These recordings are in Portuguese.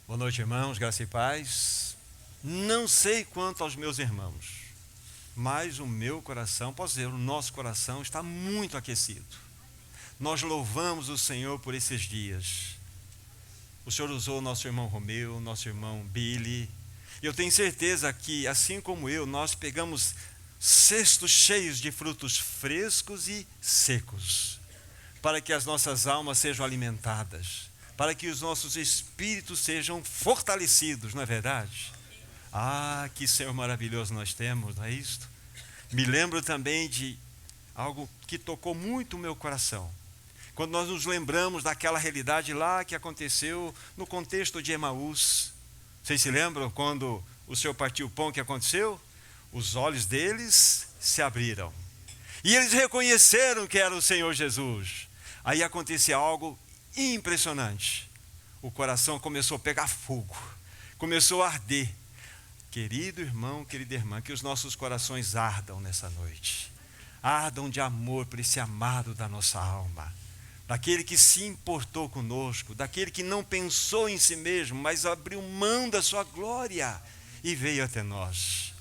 Boa noite, irmãos, graça e paz. Não sei quanto aos meus irmãos, mas o meu coração, posso dizer, o nosso coração está muito aquecido. Nós louvamos o Senhor por esses dias. O Senhor usou nosso irmão Romeu, nosso irmão Billy. E eu tenho certeza que, assim como eu, nós pegamos cestos cheios de frutos frescos e secos, para que as nossas almas sejam alimentadas, para que os nossos espíritos sejam fortalecidos, não é verdade? Ah, que Senhor maravilhoso nós temos, não é isto? Me lembro também de algo que tocou muito o meu coração. Quando nós nos lembramos daquela realidade lá que aconteceu no contexto de Emaús. Vocês se lembram quando o Senhor partiu o pão, que aconteceu? Os olhos deles se abriram. E eles reconheceram que era o Senhor Jesus. Aí acontecia algo impressionante. O coração começou a pegar fogo, começou a arder. Querido irmão, querida irmã, que os nossos corações ardam nessa noite. Ardam de amor por esse amado da nossa alma. Daquele que se importou conosco, daquele que não pensou em si mesmo, mas abriu mão da sua glória e veio até nós.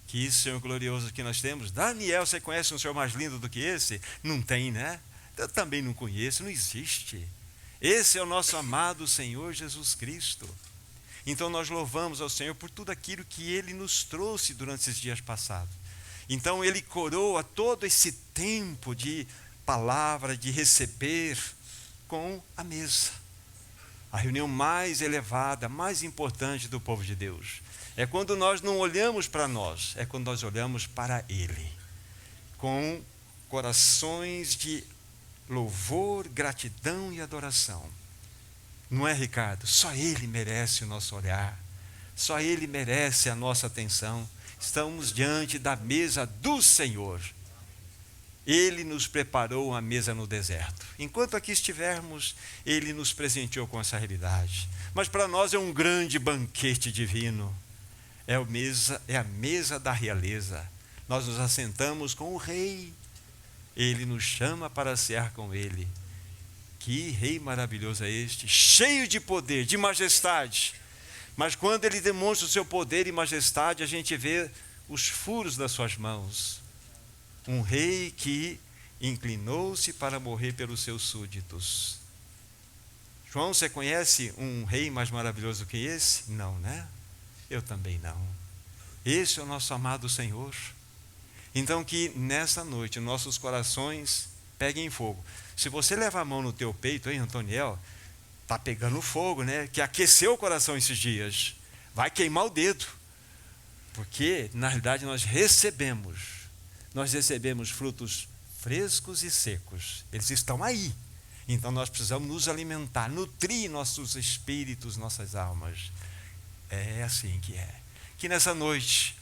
Que isso, Senhor glorioso, que nós temos. Daniel, você conhece um Senhor mais lindo do que esse? Não tem, né? Eu também não conheço, não existe. Esse é o nosso amado Senhor Jesus Cristo. Então nós louvamos ao Senhor por tudo aquilo que Ele nos trouxe durante esses dias passados. Então Ele coroa todo esse tempo de palavra, de receber, com a mesa. A reunião mais elevada, mais importante do povo de Deus. É quando nós não olhamos para nós, é quando nós olhamos para Ele. Com corações de louvor, gratidão e adoração. Não é, Ricardo? Só Ele merece o nosso olhar. Só Ele merece a nossa atenção. Estamos diante da mesa do Senhor. Ele nos preparou uma mesa no deserto. Enquanto aqui estivermos, Ele nos presenteou com essa realidade. Mas para nós é um grande banquete divino. É a mesa da realeza. Nós nos assentamos com o Rei. Ele nos chama para cear com Ele. Que Rei maravilhoso é este, cheio de poder, de majestade. Mas quando Ele demonstra o seu poder e majestade, a gente vê os furos das suas mãos. Um rei que inclinou-se para morrer pelos seus súditos. João, você conhece um rei mais maravilhoso que esse? Não, né? Eu também não. Esse é o nosso amado Senhor. Então que nessa noite nossos corações peguem fogo. Se você levar a mão no teu peito, hein, Antoniel, tá pegando fogo, né? Que aqueceu o coração esses dias. Vai queimar o dedo. Porque, na realidade, nós recebemos frutos frescos e secos. Eles estão aí. Então nós precisamos nos alimentar, nutrir nossos espíritos, nossas almas. É assim que é. Que nessa noite,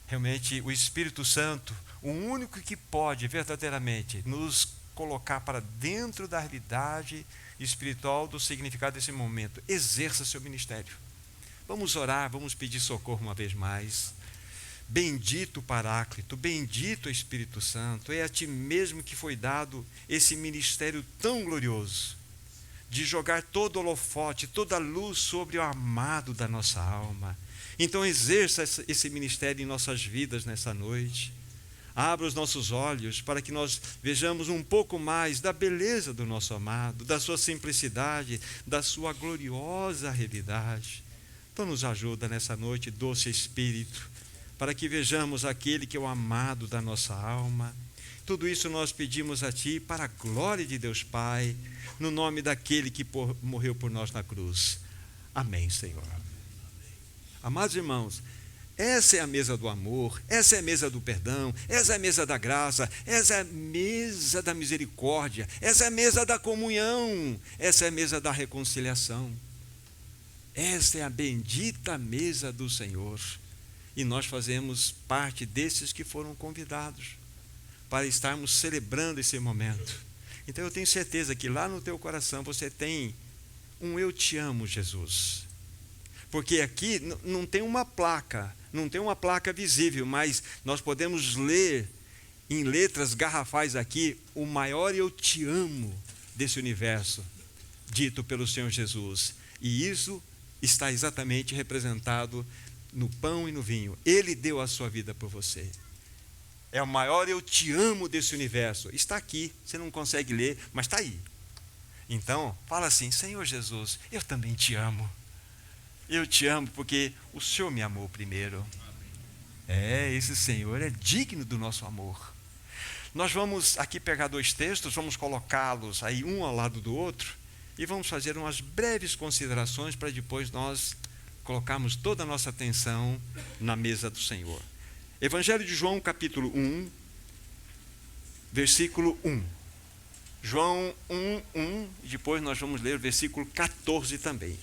realmente, o Espírito Santo, o único que pode verdadeiramente nos colocar para dentro da realidade espiritual do significado desse momento, exerça seu ministério. Vamos orar, vamos pedir socorro uma vez mais. Bendito Paráclito, bendito Espírito Santo, é a ti mesmo que foi dado esse ministério tão glorioso, de jogar todo o holofote, toda a luz sobre o amado da nossa alma. Então exerça esse ministério em nossas vidas nessa noite. Abra os nossos olhos para que nós vejamos um pouco mais da beleza do nosso amado, da sua simplicidade, da sua gloriosa realidade. Então nos ajuda nessa noite, doce Espírito, para que vejamos aquele que é o amado da nossa alma. Tudo isso nós pedimos a Ti para a glória de Deus Pai, no nome daquele que morreu por nós na cruz. Amém, Senhor. Amados irmãos, essa é a mesa do amor, essa é a mesa do perdão, essa é a mesa da graça, essa é a mesa da misericórdia, essa é a mesa da comunhão, essa é a mesa da reconciliação. Essa é a bendita mesa do Senhor. E nós fazemos parte desses que foram convidados para estarmos celebrando esse momento. Então eu tenho certeza que lá no teu coração você tem um eu te amo, Jesus. Porque aqui não tem uma placa, não tem uma placa visível, mas nós podemos ler em letras garrafais aqui o maior eu te amo desse universo, dito pelo Senhor Jesus. E isso está exatamente representado no pão e no vinho. Ele deu a sua vida por você. É o maior eu te amo desse universo. Está aqui, você não consegue ler, mas está aí. Então, fala assim: Senhor Jesus, eu também te amo. Eu te amo porque o Senhor me amou primeiro. Esse Senhor é digno do nosso amor. Nós vamos aqui pegar 2 textos, vamos colocá-los aí um ao lado do outro e vamos fazer umas breves considerações para depois nós colocarmos toda a nossa atenção na mesa do Senhor. Evangelho de João, capítulo 1, versículo 1. João 1, depois nós vamos ler o versículo 14 também.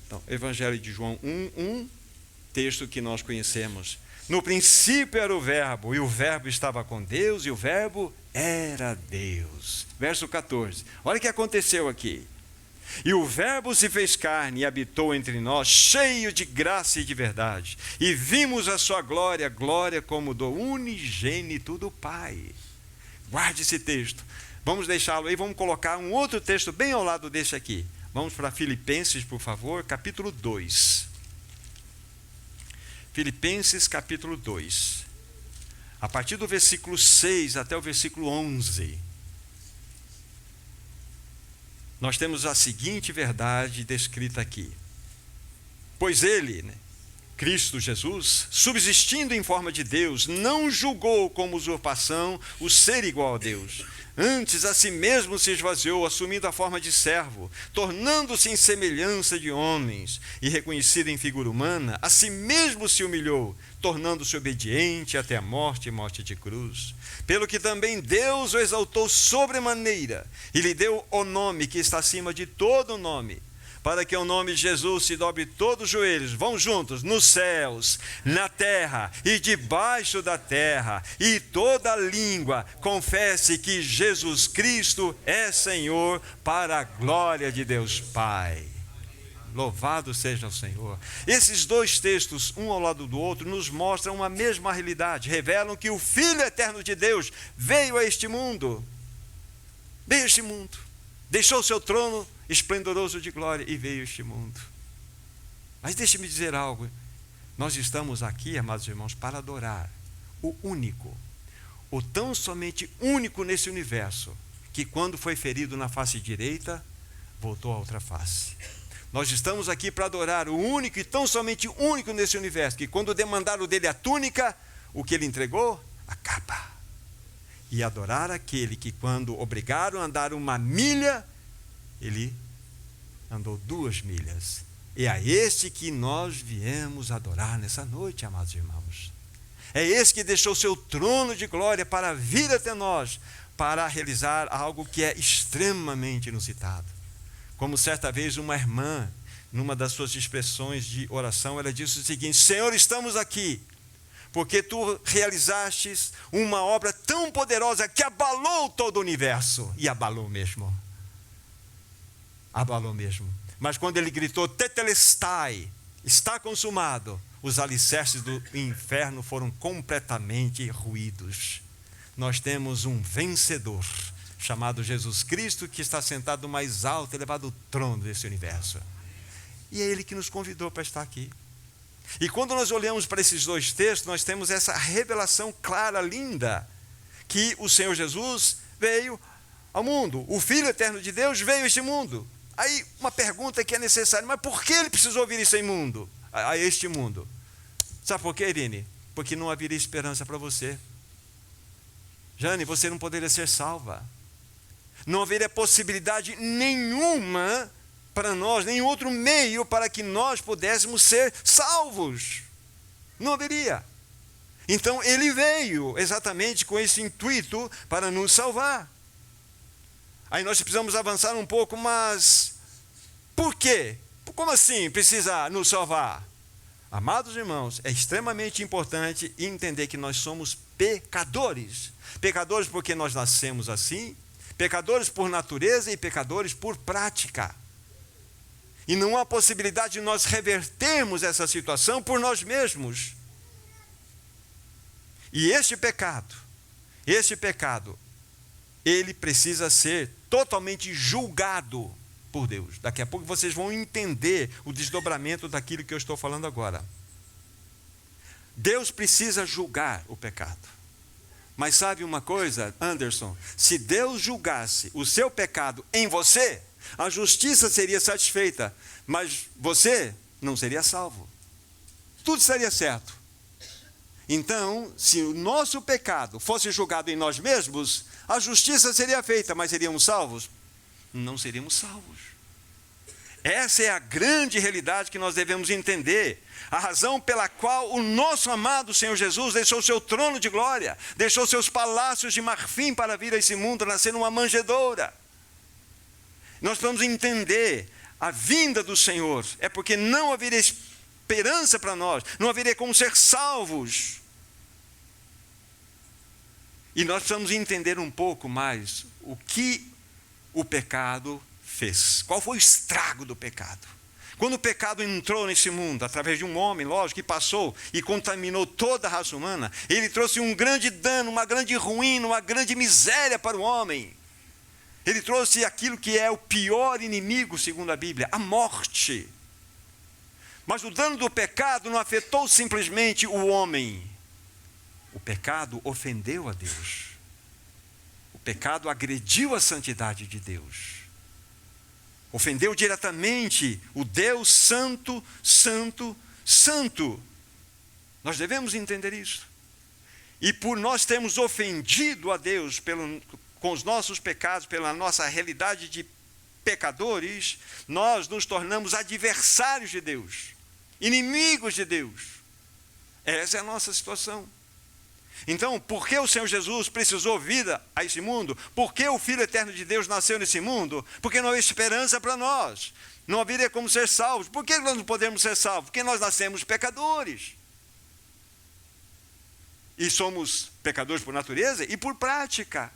Então, Evangelho de João 1, texto que nós conhecemos. No princípio era o Verbo, e o Verbo estava com Deus, e o Verbo era Deus. Verso 14. Olha o que aconteceu aqui. E o Verbo se fez carne e habitou entre nós, cheio de graça e de verdade. E vimos a sua glória, glória como do unigênito do Pai. Guarde esse texto. Vamos deixá-lo aí, vamos colocar um outro texto bem ao lado desse aqui. Vamos para Filipenses, por favor, capítulo 2. Filipenses, capítulo 2. A partir do versículo 6 até o versículo 11. Nós temos a seguinte verdade descrita aqui. Pois ele, Cristo Jesus, subsistindo em forma de Deus, não julgou como usurpação o ser igual a Deus. Antes, a si mesmo se esvaziou, assumindo a forma de servo, tornando-se em semelhança de homens, e reconhecido em figura humana, a si mesmo se humilhou, tornando-se obediente até a morte e morte de cruz. Pelo que também Deus o exaltou sobremaneira, e lhe deu o nome que está acima de todo nome, para que o nome de Jesus se dobre todos os joelhos, vão juntos, nos céus, na terra e debaixo da terra, e toda língua confesse que Jesus Cristo é Senhor, para a glória de Deus Pai. Louvado seja o Senhor. Esses 2 textos, um ao lado do outro, nos mostram uma mesma realidade, revelam que o Filho eterno de Deus veio a este mundo, deixou seu trono esplendoroso de glória e veio a este mundo. Mas deixe-me dizer algo. Nós estamos aqui, amados irmãos, para adorar o único, o tão somente único nesse universo, que quando foi ferido na face direita, voltou à outra face. Nós estamos aqui para adorar o único e tão somente único nesse universo, que quando demandaram dele a túnica, o que ele entregou? A capa. E adorar aquele que quando obrigaram a andar 1 milha, ele andou 2 milhas. É a este que nós viemos adorar nessa noite, amados irmãos. É esse que deixou seu trono de glória para vir até nós, para realizar algo que é extremamente inusitado. Como certa vez uma irmã, numa das suas expressões de oração, ela disse o seguinte: Senhor, estamos aqui porque tu realizastes uma obra tão poderosa que abalou todo o universo. E abalou mesmo. Abalou mesmo. Mas quando ele gritou, tetelestai, está consumado, os alicerces do inferno foram completamente ruídos. Nós temos um vencedor, chamado Jesus Cristo, que está sentado no mais alto e elevado trono desse universo. E é Ele que nos convidou para estar aqui. E quando nós olhamos para esses 2 textos, nós temos essa revelação clara, linda, que o Senhor Jesus veio ao mundo. O Filho eterno de Deus veio a este mundo. Aí uma pergunta que é necessária: mas por que Ele precisou vir a este mundo? Sabe por quê, Irine? Porque não haveria esperança para você. Jane, você não poderia ser salva. Não haveria possibilidade nenhuma para nós, nenhum outro meio para que nós pudéssemos ser salvos. Não haveria. Então ele veio exatamente com esse intuito para nos salvar. Aí nós precisamos avançar um pouco, mas por quê? Como assim precisa nos salvar? Amados irmãos, é extremamente importante entender que nós somos pecadores. Pecadores porque nós nascemos assim, pecadores por natureza e pecadores por prática. E não há possibilidade de nós revertermos essa situação por nós mesmos. E este pecado, ele precisa ser totalmente julgado por Deus. Daqui a pouco vocês vão entender o desdobramento daquilo que eu estou falando agora. Deus precisa julgar o pecado. Mas sabe uma coisa, Anderson? Se Deus julgasse o seu pecado em você, a justiça seria satisfeita, mas você não seria salvo. Tudo estaria certo. Então, se o nosso pecado fosse julgado em nós mesmos, a justiça seria feita, mas seríamos salvos? Não seríamos salvos. Essa é a grande realidade que nós devemos entender. A razão pela qual o nosso amado Senhor Jesus deixou seu trono de glória, deixou seus palácios de marfim para vir a esse mundo, nascer numa manjedoura. Nós vamos entender a vinda do Senhor. É porque não haveria esperança para nós, não haveria como ser salvos. E nós precisamos entender um pouco mais o que o pecado fez. Qual foi o estrago do pecado? Quando o pecado entrou nesse mundo, através de um homem, lógico, que passou e contaminou toda a raça humana, ele trouxe um grande dano, uma grande ruína, uma grande miséria para o homem. Ele trouxe aquilo que é o pior inimigo, segundo a Bíblia, a morte. Mas o dano do pecado não afetou simplesmente o homem. O pecado ofendeu a Deus. O pecado agrediu a santidade de Deus. Ofendeu diretamente o Deus santo, santo, santo. Nós devemos entender isso. E por nós termos ofendido a Deus com os nossos pecados, pela nossa realidade de pecadores, nós nos tornamos adversários de Deus, inimigos de Deus. Essa é a nossa situação. Então, por que o Senhor Jesus precisou vir a esse mundo? Por que o Filho Eterno de Deus nasceu nesse mundo? Porque não há esperança para nós. Não haveria como ser salvos. Por que nós não podemos ser salvos? Porque nós nascemos pecadores. E somos pecadores por natureza e por prática.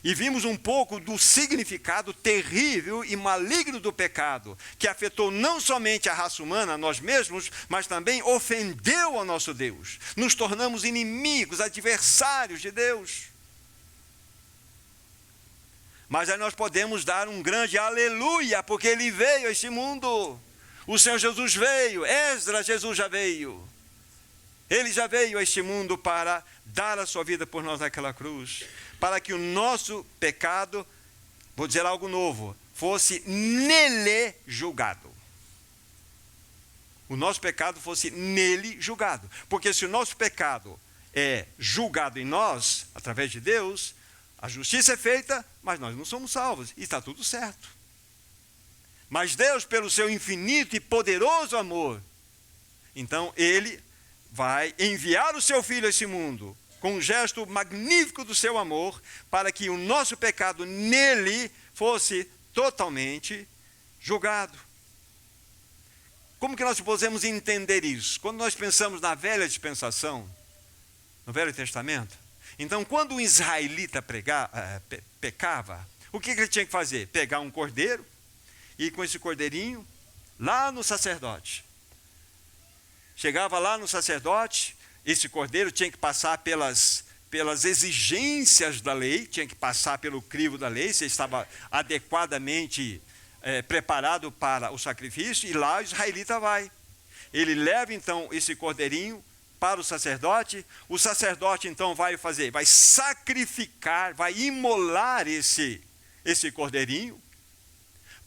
E vimos um pouco do significado terrível e maligno do pecado, que afetou não somente a raça humana, nós mesmos, mas também ofendeu ao nosso Deus. Nos tornamos inimigos, adversários de Deus. Mas aí nós podemos dar um grande aleluia, porque Ele veio a este mundo. O Senhor Jesus veio, Jesus já veio. Ele já veio a este mundo para dar a sua vida por nós naquela cruz, para que o nosso pecado, vou dizer algo novo, fosse nele julgado. O nosso pecado fosse nele julgado. Porque se o nosso pecado é julgado em nós, através de Deus, a justiça é feita, mas nós não somos salvos, e está tudo certo. Mas Deus, pelo seu infinito e poderoso amor, então Ele vai enviar o seu Filho a esse mundo, com um gesto magnífico do seu amor, para que o nosso pecado nele fosse totalmente julgado. Como que nós podemos entender isso? Quando nós pensamos na velha dispensação, no Velho Testamento, então quando um israelita pecava, o que ele tinha que fazer? Pegar um cordeiro, e ir com esse cordeirinho lá no sacerdote. Chegava lá no sacerdote, esse cordeiro tinha que passar pelas exigências da lei, tinha que passar pelo crivo da lei, se estava adequadamente preparado para o sacrifício, e lá o israelita vai. Ele leva então esse cordeirinho para o sacerdote então vai sacrificar, vai imolar esse cordeirinho.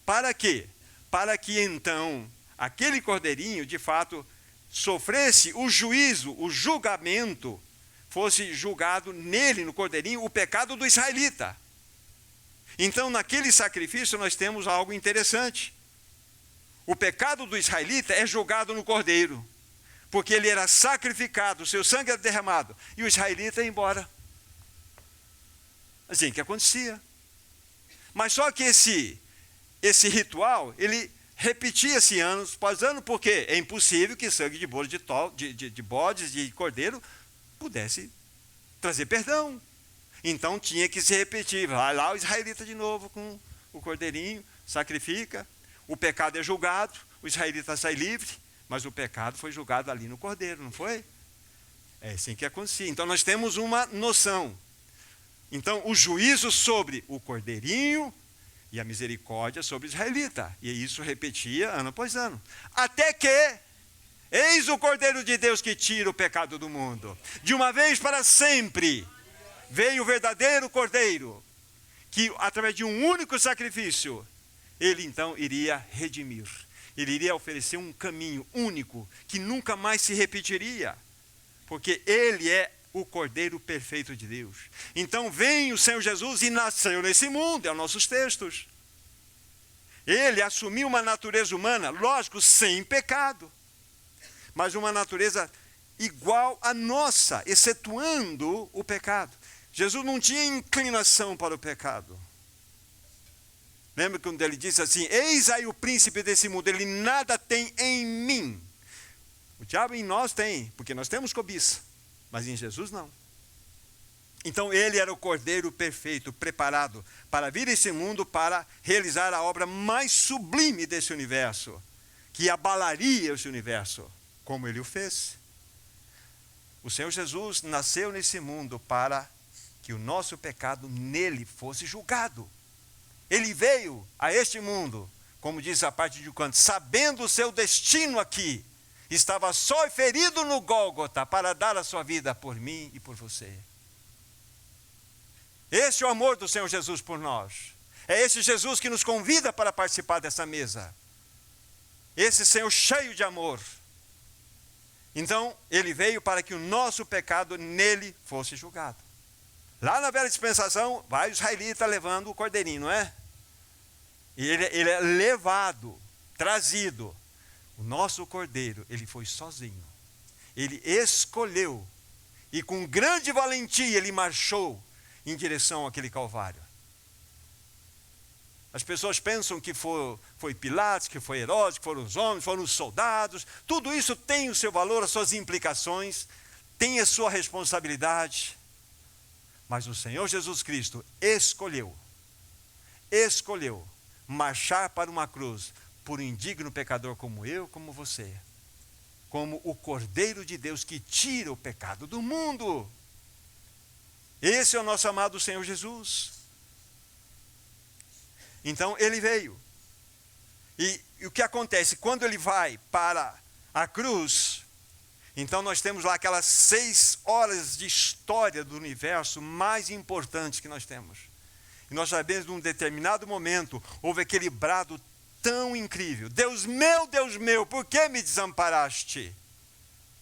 Para quê? Para que então aquele cordeirinho, de fato, sofresse o juízo, o julgamento, fosse julgado nele, no cordeirinho, o pecado do israelita. Então, naquele sacrifício, nós temos algo interessante. O pecado do israelita é julgado no cordeiro, porque ele era sacrificado, o seu sangue era derramado, e o israelita ia embora. Assim que acontecia. Mas só que esse ritual, ele repetia-se anos após ano, porque é impossível que sangue de bodes, de cordeiro, pudesse trazer perdão. Então tinha que se repetir. Vai lá o israelita de novo com o cordeirinho, sacrifica, o pecado é julgado, o israelita sai livre, mas o pecado foi julgado ali no cordeiro, não foi? É assim que acontecia. Então nós temos uma noção. Então o juízo sobre o cordeirinho e a misericórdia sobre o israelita. E isso repetia ano após ano. Até que, eis o Cordeiro de Deus que tira o pecado do mundo. De uma vez para sempre, veio o verdadeiro Cordeiro, que através de um único sacrifício, ele então iria redimir. Ele iria oferecer um caminho único, que nunca mais se repetiria. Porque ele é o Cordeiro perfeito de Deus. Então vem o Senhor Jesus e nasceu nesse mundo, é os nossos textos. Ele assumiu uma natureza humana, lógico, sem pecado, mas uma natureza igual à nossa, excetuando o pecado. Jesus não tinha inclinação para o pecado. Lembra quando ele disse assim: eis aí o príncipe desse mundo, ele nada tem em mim. O diabo em nós tem, porque nós temos cobiça. Mas em Jesus não. Então ele era o Cordeiro perfeito, preparado para vir a esse mundo para realizar a obra mais sublime desse universo, que abalaria esse universo, como ele o fez. O Senhor Jesus nasceu nesse mundo para que o nosso pecado nele fosse julgado. Ele veio a este mundo, como diz a parte de canto, sabendo o seu destino aqui. Estava só e ferido no Gólgota para dar a sua vida por mim e por você. Esse é o amor do Senhor Jesus por nós. É esse Jesus que nos convida para participar dessa mesa. Esse Senhor cheio de amor. Então, ele veio para que o nosso pecado nele fosse julgado. Lá na velha dispensação, vai o israelita levando o cordeirinho, não é? E ele é levado, trazido. O nosso cordeiro, ele foi sozinho. Ele escolheu. E com grande valentia ele marchou em direção àquele Calvário. As pessoas pensam que foi Pilatos, que foi Herodes, que foram os homens, foram os soldados. Tudo isso tem o seu valor, as suas implicações, tem a sua responsabilidade. Mas o Senhor Jesus Cristo escolheu marchar para uma cruz por um indigno pecador como eu, como você. Como o Cordeiro de Deus que tira o pecado do mundo. Esse é o nosso amado Senhor Jesus. Então ele veio. E o que acontece? Quando ele vai para a cruz, então nós temos lá aquelas 6 horas de história do universo mais importantes que nós temos. E nós sabemos que num determinado momento houve aquele brado tão incrível: Deus meu, por que me desamparaste?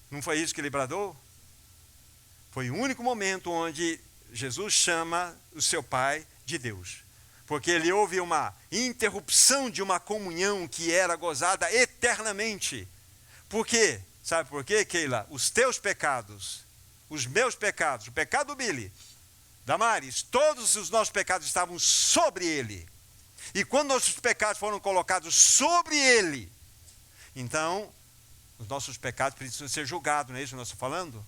Não foi isso que ele bradou? Foi o único momento onde Jesus chama o seu Pai de Deus. Porque ele houve uma interrupção de uma comunhão que era gozada eternamente. Por quê? Sabe por quê, Keila? Os teus pecados, os meus pecados, o pecado do Billy, Damares, todos os nossos pecados estavam sobre ele. E quando nossos pecados foram colocados sobre ele, então, os nossos pecados precisam ser julgados, não é isso que nós estamos falando?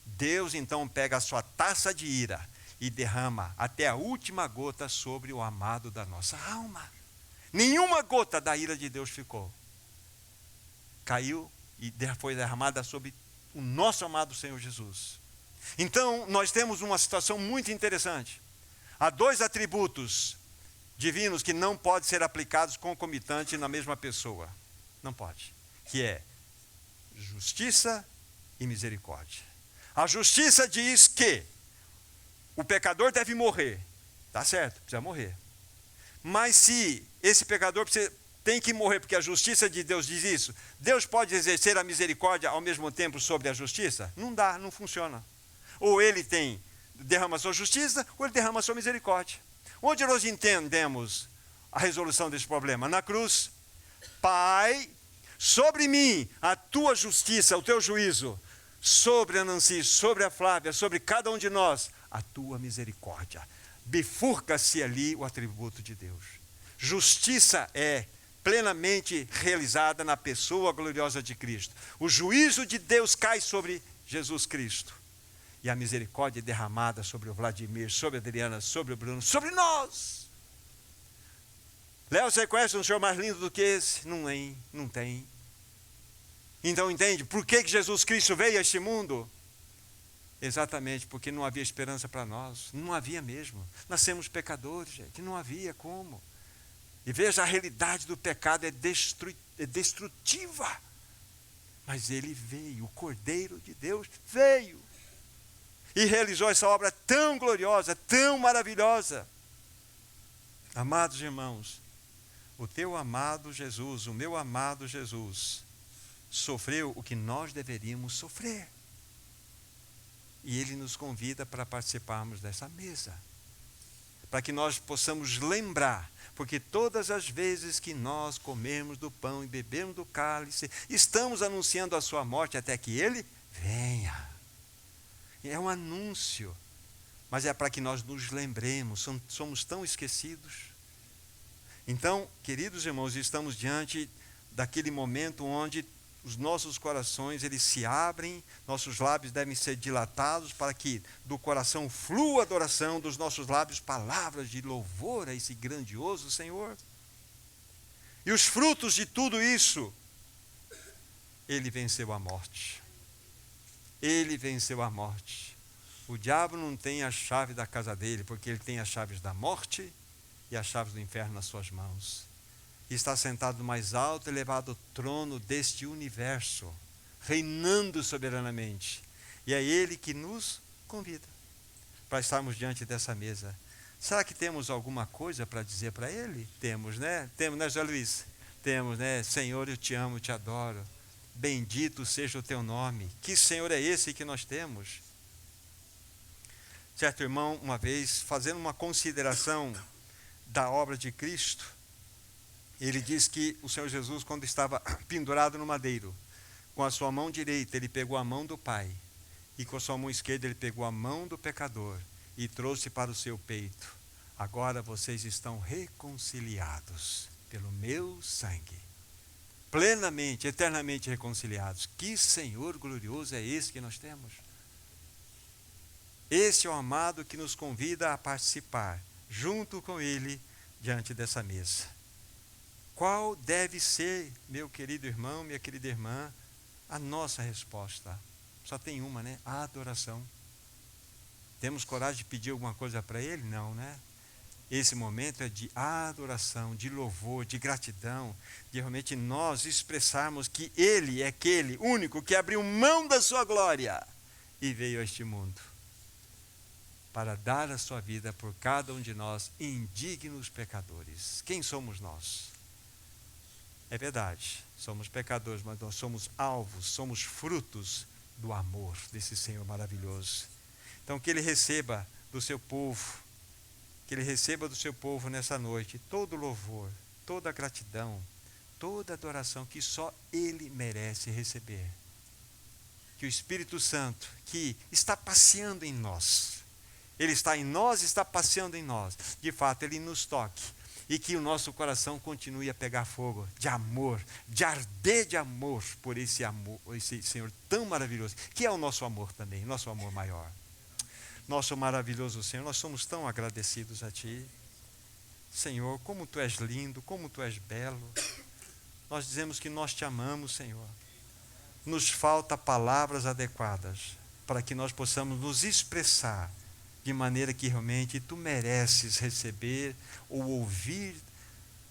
Deus então pega a sua taça de ira e derrama até a última gota sobre o amado da nossa alma. Nenhuma gota da ira de Deus ficou. Caiu e foi derramada sobre o nosso amado Senhor Jesus. Então, nós temos uma situação muito interessante. Há 2 atributos divinos que não podem ser aplicados concomitantes na mesma pessoa. Não pode. Que é justiça e misericórdia. A justiça diz que o pecador deve morrer. Tá certo, precisa morrer. Mas se esse pecador tem que morrer porque a justiça de Deus diz isso, Deus pode exercer a misericórdia ao mesmo tempo sobre a justiça? Não dá, não funciona. Ou ele derrama a sua justiça, ou ele derrama a sua misericórdia. Onde nós entendemos a resolução desse problema? Na cruz. Pai, sobre mim a tua justiça, o teu juízo, sobre a Nancy, sobre a Flávia, sobre cada um de nós, a tua misericórdia. Bifurca-se ali o atributo de Deus. Justiça é plenamente realizada na pessoa gloriosa de Cristo. O juízo de Deus cai sobre Jesus Cristo. E a misericórdia é derramada sobre o Vladimir, sobre a Adriana, sobre o Bruno, sobre nós. Léo, você conhece um senhor mais lindo do que esse? Não tem. Então entende, por que Jesus Cristo veio a este mundo? Exatamente porque não havia esperança para nós. Não havia mesmo. Nascemos pecadores, gente, não havia como. E veja, a realidade do pecado é destrutiva. Mas ele veio, o Cordeiro de Deus veio. E realizou essa obra tão gloriosa, tão maravilhosa. Amados irmãos, o teu amado Jesus, o meu amado Jesus, sofreu o que nós deveríamos sofrer. E ele nos convida para participarmos dessa mesa. Para que nós possamos lembrar, porque todas as vezes que nós comemos do pão e bebemos do cálice, estamos anunciando a sua morte até que ele venha. É um anúncio, mas é para que nós nos lembremos, somos tão esquecidos. Então, queridos irmãos, estamos diante daquele momento onde os nossos corações, eles se abrem, nossos lábios devem ser dilatados para que do coração flua a adoração, dos nossos lábios palavras de louvor a esse grandioso Senhor. E os frutos de tudo isso, ele venceu a morte. Ele venceu a morte. O diabo não tem a chave da casa dele, porque ele tem as chaves da morte e as chaves do inferno nas suas mãos. E está sentado no mais alto e elevado trono deste universo, reinando soberanamente. E é ele que nos convida para estarmos diante dessa mesa. Será que temos alguma coisa para dizer para ele? Temos, né? Temos, né, José Luiz? Temos, né? Senhor, eu te amo, eu te adoro. Bendito seja o teu nome. Que Senhor é esse que nós temos? Certo irmão, uma vez, fazendo uma consideração da obra de Cristo, ele diz que o Senhor Jesus, quando estava pendurado no madeiro, com a sua mão direita ele pegou a mão do Pai, e com a sua mão esquerda ele pegou a mão do pecador, e trouxe para o seu peito: agora vocês estão reconciliados pelo meu sangue, plenamente, eternamente reconciliados. Que Senhor glorioso é esse que nós temos? Esse é o amado que nos convida a participar, junto com ele, diante dessa mesa. Qual deve ser, meu querido irmão, minha querida irmã, a nossa resposta? Só tem uma, né? A adoração. Temos coragem de pedir alguma coisa para ele? Não, né? Esse momento é de adoração, de louvor, de gratidão, de realmente nós expressarmos que ele é aquele único que abriu mão da sua glória e veio a este mundo para dar a sua vida por cada um de nós, indignos pecadores. Quem somos nós? É verdade, somos pecadores, mas nós somos alvos, somos frutos do amor desse Senhor maravilhoso. Então, que ele receba do seu povo, nessa noite todo louvor, toda gratidão, toda adoração que só ele merece receber. Que o Espírito Santo, que está passeando em nós, ele está em nós, está passeando em nós, de fato ele nos toque. E que o nosso coração continue a pegar fogo de amor, de arder de amor por esse amor, esse Senhor tão maravilhoso, que é o nosso amor também, nosso amor maior. Nosso maravilhoso Senhor, nós somos tão agradecidos a Ti. Senhor, como Tu és lindo, como Tu és belo. Nós dizemos que nós Te amamos, Senhor. Nos falta palavras adequadas para que nós possamos nos expressar de maneira que realmente Tu mereces receber ou ouvir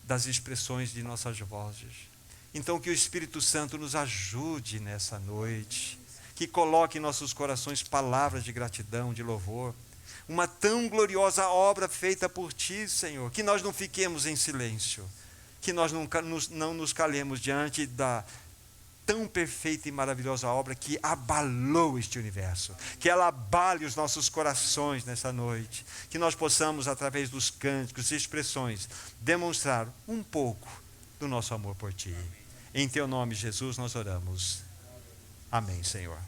das expressões de nossas vozes. Então que o Espírito Santo nos ajude nessa noite, que coloque em nossos corações palavras de gratidão, de louvor, uma tão gloriosa obra feita por Ti, Senhor, que nós não fiquemos em silêncio, que nós não nos calemos diante da tão perfeita e maravilhosa obra que abalou este universo, que ela abale os nossos corações nessa noite, que nós possamos, através dos cânticos e expressões, demonstrar um pouco do nosso amor por Ti. Em Teu nome, Jesus, nós oramos. Amém, Senhor.